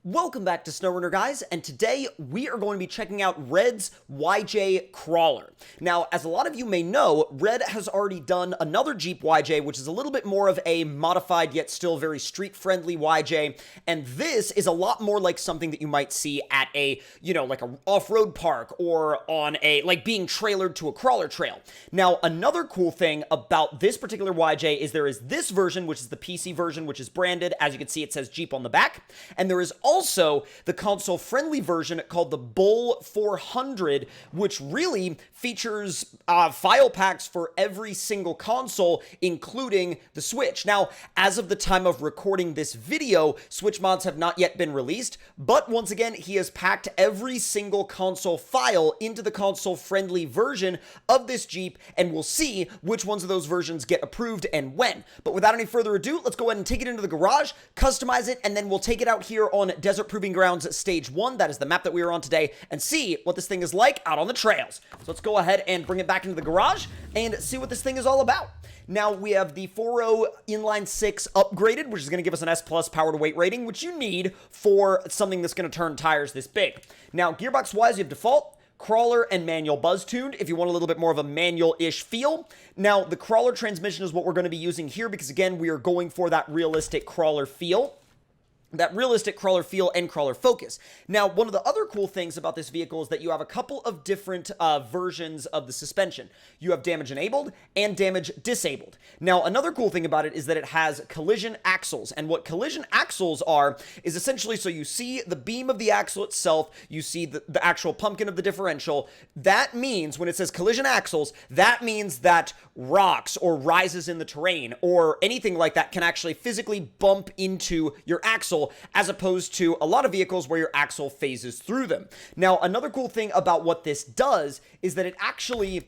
Welcome back to SnowRunner, guys, and today we are going to be checking out Red's YJ Crawler. Now, as a lot of you may know, Red has already done another Jeep YJ, which is a little bit more of a modified yet still very street-friendly YJ, and this is a lot more like something that you might see at a, like a off-road park or on a, being trailered to a crawler trail. Now, another cool thing about this particular YJ is there is this version, which is the PC version, which is branded. As you can see, it says Jeep on the back, and there is also the console-friendly version called the Bull 400, which really features file packs for every single console, including the Switch. Now, as of the time of recording this video, Switch mods have not yet been released, but once again, he has packed every single console file into the console-friendly version of this Jeep, and we'll see which ones of those versions get approved and when. But without any further ado, let's go ahead and take it into the garage, customize it, and then we'll take it out here on Desert Proving Grounds Stage 1, that is the map that we are on today, and see what this thing is like out on the trails. So let's go ahead and bring it back into the garage and see what this thing is all about. Now, we have the 4.0 inline 6 upgraded, which is going to give us an S+ power to weight rating, which you need for something that's going to turn tires this big. Now, gearbox-wise, you have default, crawler, and manual buzz-tuned if you want a little bit more of a manual-ish feel. Now, the crawler transmission is what we're going to be using here because, again, we are going for that realistic crawler feel. And crawler focus. Now, one of the other cool things about this vehicle is that you have a couple of different versions of the suspension. You have damage enabled and damage disabled. Now, another cool thing about it is that it has collision axles, and what collision axles are is essentially, so you see the beam of the axle itself, you see the actual pumpkin of the differential. That means, when it says collision axles, that means that rocks or rises in the terrain or anything like that can actually physically bump into your axle, as opposed to a lot of vehicles where your axle phases through them. Now, another cool thing about what this does is that it actually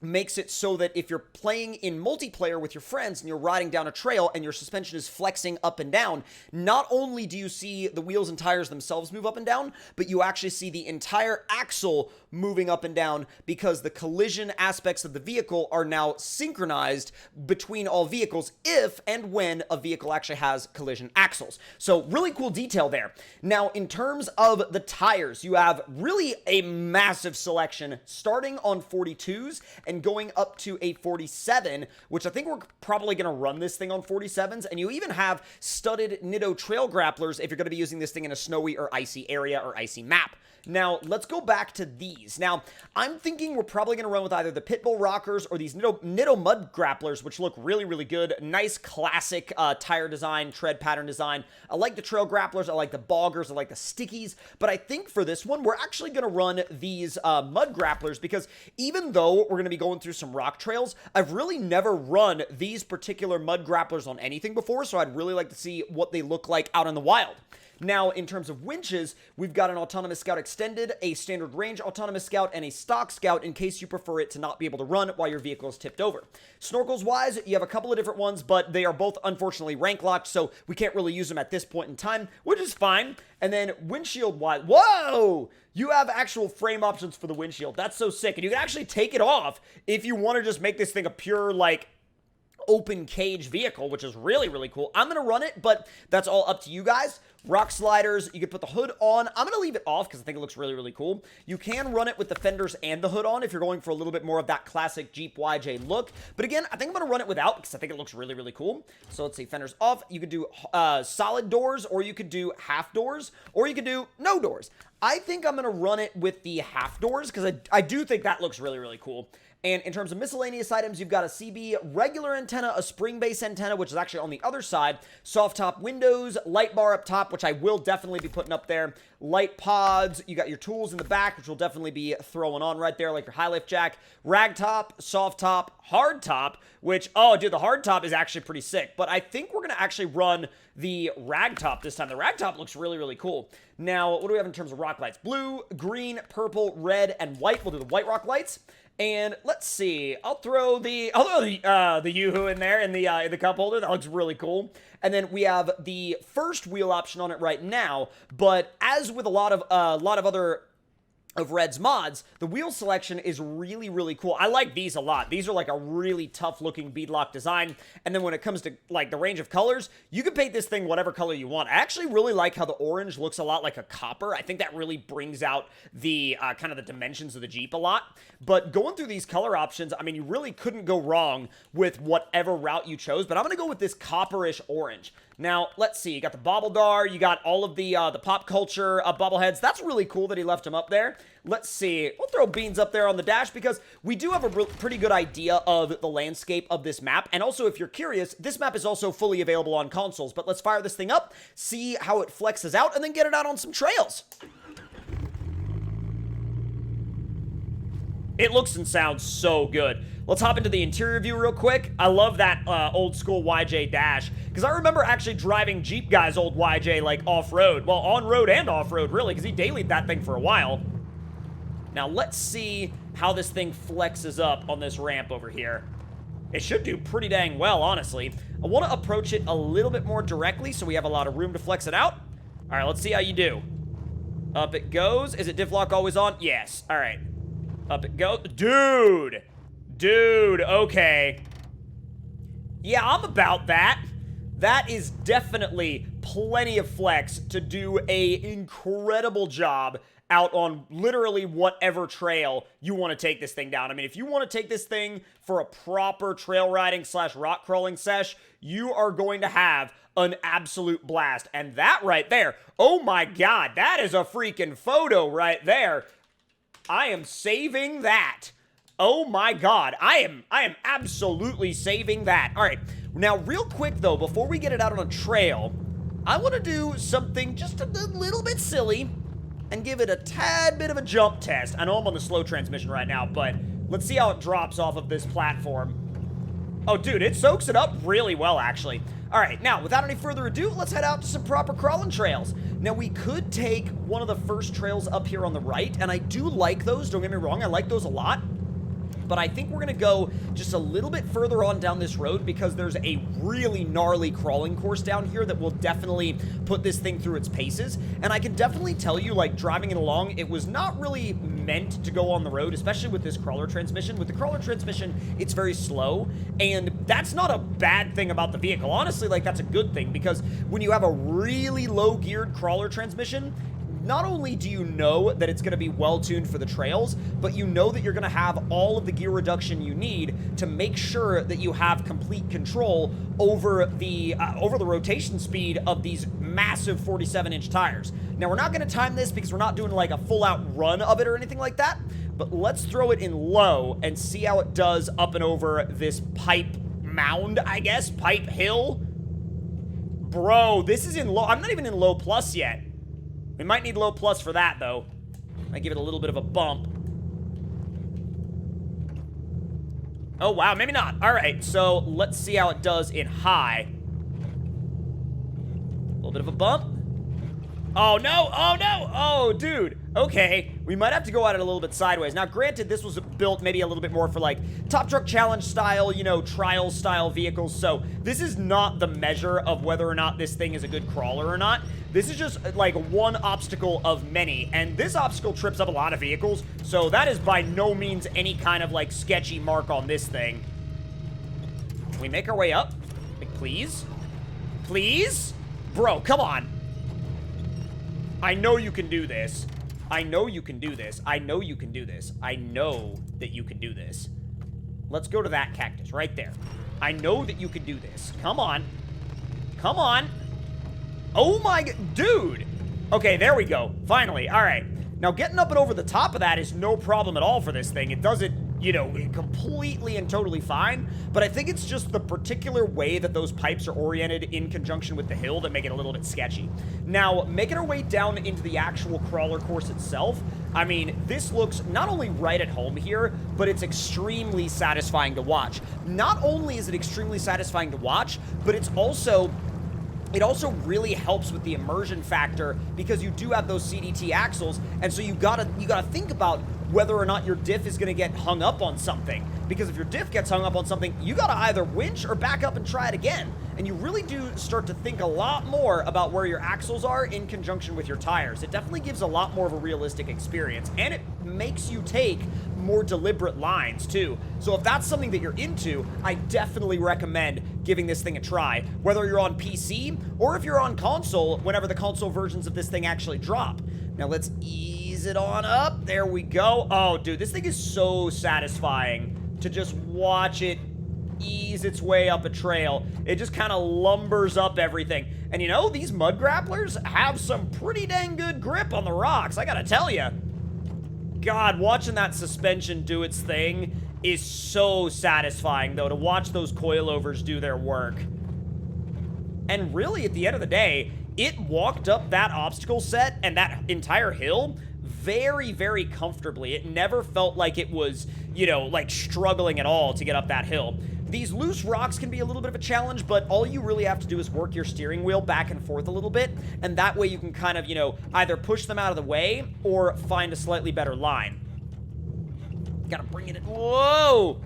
makes it so that if you're playing in multiplayer with your friends and you're riding down a trail and your suspension is flexing up and down, not only do you see the wheels and tires themselves move up and down, but you actually see the entire axle moving up and down because the collision aspects of the vehicle are now synchronized between all vehicles if and when a vehicle actually has collision axles. So really cool detail there. Now, in terms of the tires, you have really a massive selection starting on 42s and going up to a 47, which I think we're probably going to run this thing on 47s, and you even have studded Nitto trail grapplers if you're going to be using this thing in a snowy or icy area or icy map. Now, let's go back to these. Now, I'm thinking we're probably going to run with either the Pitbull Rockers or these Nitto Mud Grapplers, which look really, really good. Nice classic tire design, tread pattern design. I like the Trail Grapplers, I like the Boggers, I like the Stickies, but I think for this one, we're actually going to run these Mud Grapplers because even though we're going to be going through some rock trails, I've really never run these particular Mud Grapplers on anything before, so I'd really like to see what they look like out in the wild. Now, in terms of winches, we've got an Autonomous Scout Extended, a Standard Range Autonomous Scout, and a Stock Scout in case you prefer it to not be able to run while your vehicle is tipped over. Snorkels-wise, you have a couple of different ones, but they are both unfortunately rank locked, so we can't really use them at this point in time, which is fine. And then windshield-wise, whoa! You have actual frame options for the windshield. That's so sick. And you can actually take it off if you want to just make this thing a pure, open cage vehicle, which is really, really cool. I'm going to run it, but that's all up to you guys. Rock sliders, you can put the hood on. I'm going to leave it off because I think it looks really, really cool. You can run it with the fenders and the hood on if you're going for a little bit more of that classic Jeep YJ look. But again, I think I'm going to run it without because I think it looks really, really cool. So let's see, fenders off. You could do solid doors, or you could do half doors, or you could do no doors. I think I'm going to run it with the half doors because I do think that looks really, really cool. And in terms of miscellaneous items, you've got a CB regular antenna, a spring base antenna, which is actually on the other side, soft top windows, light bar up top, which I will definitely be putting up there, light pods, you got your tools in the back, which will definitely be throwing on right there, like your high lift jack, rag top, soft top, hard top, which, oh, dude, the hard top is actually pretty sick, but I think we're going to actually run the rag top this time. The rag top looks really, really cool. Now, what do we have in terms of rock lights? Blue, green, purple, red, and white. We'll do the white rock lights. And let's see, I'll throw the Yoo-hoo in there in the cup holder. That looks really cool. And then we have the first wheel option on it right now. But as with a lot of other of Red's mods, the wheel selection is really, really cool. I like these a lot. These are like a really tough looking beadlock design. And then when it comes to like the range of colors, you can paint this thing whatever color you want. I actually really like how the orange looks a lot like a copper. I think that really brings out the kind of the dimensions of the Jeep a lot. But going through these color options, I mean, you really couldn't go wrong with whatever route you chose. But I'm going to go with this copperish orange. Now, let's see. You got the Bobbledar. You got all of the pop culture bobbleheads. That's really cool that he left them up there. Let's see. We'll throw Beans up there on the dash because we do have a pretty good idea of the landscape of this map. And also, if you're curious, this map is also fully available on consoles. But let's fire this thing up, see how it flexes out, and then get it out on some trails. It looks and sounds so good. Let's hop into the interior view real quick. I love that old school YJ dash because I remember actually driving Jeep Guy's old YJ like off-road. Well, on-road and off-road really because he dailied that thing for a while. Now let's see how this thing flexes up on this ramp over here. It should do pretty dang well, honestly. I want to approach it a little bit more directly so we have a lot of room to flex it out. All right, let's see how you do. Up it goes. Is it diff lock always on? Yes. All right. Up it goes. Dude, okay. Yeah, I'm about that. That is definitely plenty of flex to do a incredible job out on literally whatever trail you want to take this thing down. I mean, if you want to take this thing for a proper trail riding / rock crawling sesh, you are going to have an absolute blast. And that right there, oh my God, that is a freaking photo right there. I am saving that. Oh my God, I am absolutely saving that. All right, now real quick though, before we get it out on a trail, I want to do something just a little bit silly and give it a tad bit of a jump test. I know I'm on the slow transmission right now, but let's see how it drops off of this platform. Oh dude, it soaks it up really well actually. All right, now without any further ado, let's head out to some proper crawling trails. Now we could take one of the first trails up here on the right, and I do like those, don't get me wrong, I like those a lot. But I think we're going to go just a little bit further on down this road because there's a really gnarly crawling course down here that will definitely put this thing through its paces. And I can definitely tell you, like, driving it along, it was not really meant to go on the road, especially with this crawler transmission. With the crawler transmission, it's very slow, and that's not a bad thing about the vehicle. Honestly, like, that's a good thing because when you have a really low-geared crawler transmission, not only do you know that it's going to be well-tuned for the trails, but you know that you're going to have all of the gear reduction you need to make sure that you have complete control over the rotation speed of these massive 47-inch tires. Now, we're not going to time this because we're not doing like a full-out run of it or anything like that, but let's throw it in low and see how it does up and over this pipe mound, I guess, pipe hill. Bro, this is in low. I'm not even in low plus yet. We might need low plus for that, though. Might give it a little bit of a bump. Oh, wow, maybe not. All right, so let's see how it does in high. A little bit of a bump. Oh, no. Oh, no. Oh, dude. Okay. We might have to go at it a little bit sideways. Now, granted, this was built maybe a little bit more for, like, Top Truck Challenge style, you know, trial style vehicles. So this is not the measure of whether or not this thing is a good crawler or not. This is just, like, one obstacle of many. And this obstacle trips up a lot of vehicles. So that is by no means any kind of, like, sketchy mark on this thing. Can we make our way up? Like, please? Please? Bro, come on. I know you can do this. I know you can do this. I know you can do this. I know that you can do this. Let's go to that cactus right there. I know that you can do this. Come on. Come on. Oh my dude. Okay, there we go. Finally. All right. Now, getting up and over the top of that is no problem at all for this thing. It does it, you know, completely and totally fine. But I think it's just the particular way that those pipes are oriented in conjunction with the hill that make it a little bit sketchy. Now, making our way down into the actual crawler course itself, I mean, this looks not only right at home here, but it's extremely satisfying to watch. Not only is it extremely satisfying to watch, but it also really helps with the immersion factor because you do have those CDT axles, and so you gotta think about whether or not your diff is gonna get hung up on something. Because if your diff gets hung up on something, you gotta either winch or back up and try it again. and you really do start to think a lot more about where your axles are in conjunction with your tires. It definitely gives a lot more of a realistic experience, and it makes you take more deliberate lines too. So if that's something that you're into, I definitely recommend giving this thing a try, whether you're on PC or if you're on console, whenever the console versions of this thing actually drop. Now let's ease it on up. There we go. Oh, dude, this thing is so satisfying to just watch it ease its way up a trail. It just kind of lumbers up everything. And you know, these mud grapplers have some pretty dang good grip on the rocks, I gotta tell you. God, watching that suspension do its thing is so satisfying, though, to watch those coilovers do their work. And really, at the end of the day, it walked up that obstacle set and that entire hill very, very comfortably. It never felt like it was, you know, like struggling at all to get up that hill. These loose rocks can be a little bit of a challenge, but all you really have to do is work your steering wheel back and forth a little bit, and that way you can kind of, you know, either push them out of the way or find a slightly better line. Gotta bring it in. Whoa!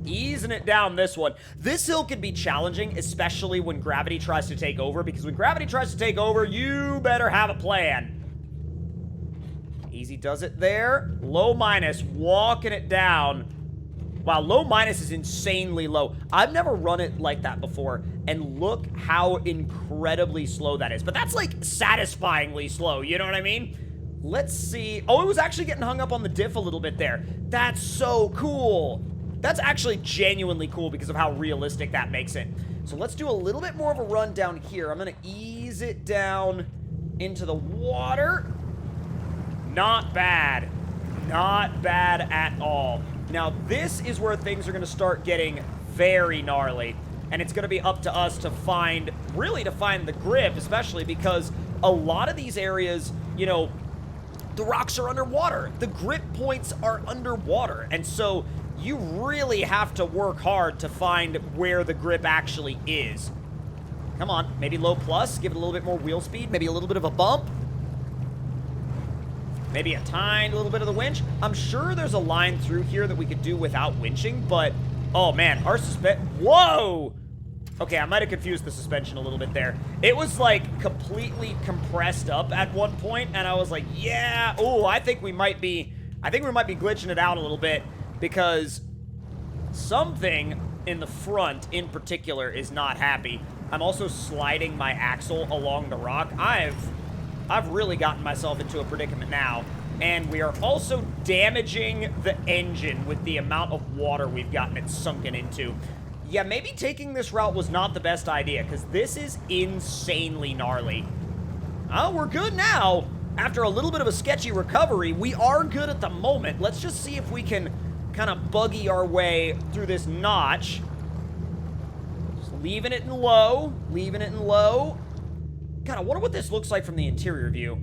Easing it down this one. This hill can be challenging, especially when gravity tries to take over, because when gravity tries to take over, you better have a plan. Easy does it there. Low minus, walking it down. Wow, low minus is insanely low. I've never run it like that before, and look how incredibly slow that is. But that's like satisfyingly slow, you know what I mean? Let's see. Oh, it was actually getting hung up on the diff a little bit there. That's so cool. That's actually genuinely cool because of how realistic that makes it. So let's do a little bit more of a run down here. I'm gonna ease it down into the water. Not bad. Not bad at all. Now, this is where things are going to start getting very gnarly, and it's going to be up to us to find, really to find the grip, especially because a lot of these areas, you know, the rocks are underwater. The grip points are underwater, and so you really have to work hard to find where the grip actually is. Come on, maybe low plus, give it a little bit more wheel speed, maybe a little bit of a bump. Maybe a tiny little bit of the winch. I'm sure there's a line through here that we could do without winching, but, oh man, our whoa! Okay, I might have confused the suspension a little bit there. It was like completely compressed up at one point, and I was like, yeah, oh, I think we might be glitching it out a little bit, because something in the front in particular is not happy. I'm also sliding my axle along the rock. I've really gotten myself into a predicament now, and we are also damaging the engine with the amount of water we've gotten it sunken into. Yeah, maybe taking this route was not the best idea, because this is insanely gnarly. Oh, we're good now. After a little bit of a sketchy recovery, we are good at the moment. Let's just see if we can kind of buggy our way through this notch. Just leaving it in low, leaving it in low. God, I wonder what this looks like from the interior view.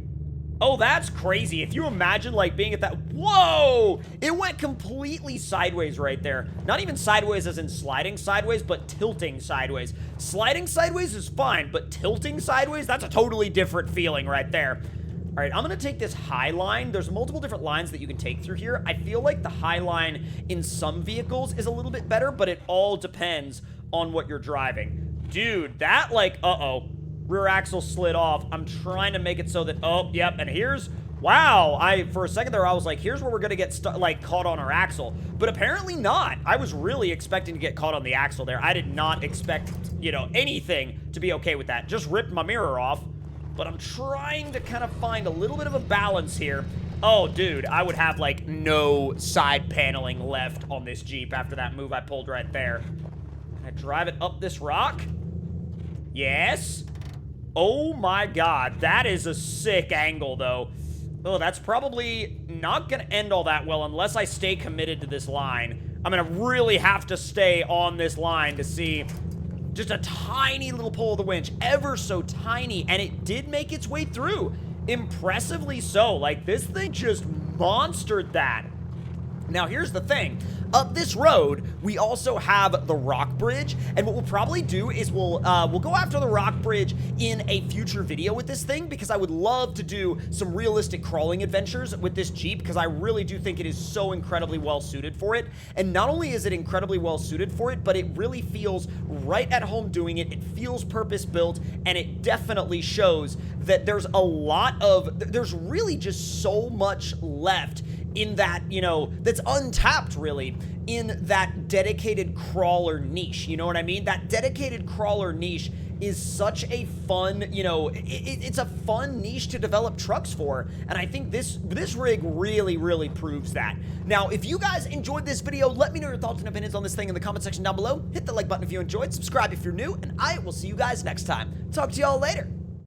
Oh, that's crazy. If you imagine, like, being at that... Whoa! It went completely sideways right there. Not even sideways as in sliding sideways, but tilting sideways. Sliding sideways is fine, but tilting sideways, that's a totally different feeling right there. All right, I'm going to take this high line. There's multiple different lines that you can take through here. I feel like the high line in some vehicles is a little bit better, but it all depends on what you're driving. Dude, that, like, uh-oh. Rear axle slid off. I'm trying to make it so that, oh, yep, and here's, wow, for a second there, I was like, here's where we're gonna get, like, caught on our axle, but apparently not. I was really expecting to get caught on the axle there. I did not expect, you know, anything to be okay with that. Just ripped my mirror off, but I'm trying to kind of find a little bit of a balance here. Oh, dude, I would have, like, no side paneling left on this Jeep after that move I pulled right there. Can I drive it up this rock? Yes. Oh my god, that is a sick angle, though. Oh, that's probably not going to end all that well unless I stay committed to this line. I'm going to really have to stay on this line to see just a tiny little pull of the winch, ever so tiny, and it did make its way through. Impressively so. Like, this thing just monstered that. Now, here's the thing. Up this road, we also have the rock bridge, and what we'll probably do is we'll go after the rock bridge in a future video with this thing, because I would love to do some realistic crawling adventures with this Jeep, because I really do think it is so incredibly well suited for it. And not only is it incredibly well suited for it, but it really feels right at home doing it. It feels purpose-built, and it definitely shows that there's really just so much left in that, that's untapped, really, in that dedicated crawler niche. You know what I mean? That dedicated crawler niche is such a fun, it's a fun niche to develop trucks for, and I think this rig really proves that. Now, if you guys enjoyed this video, let me know your thoughts and opinions on this thing in the comment section down below. Hit the like button if you enjoyed, subscribe if you're new, and I will see you guys next time. Talk to y'all later.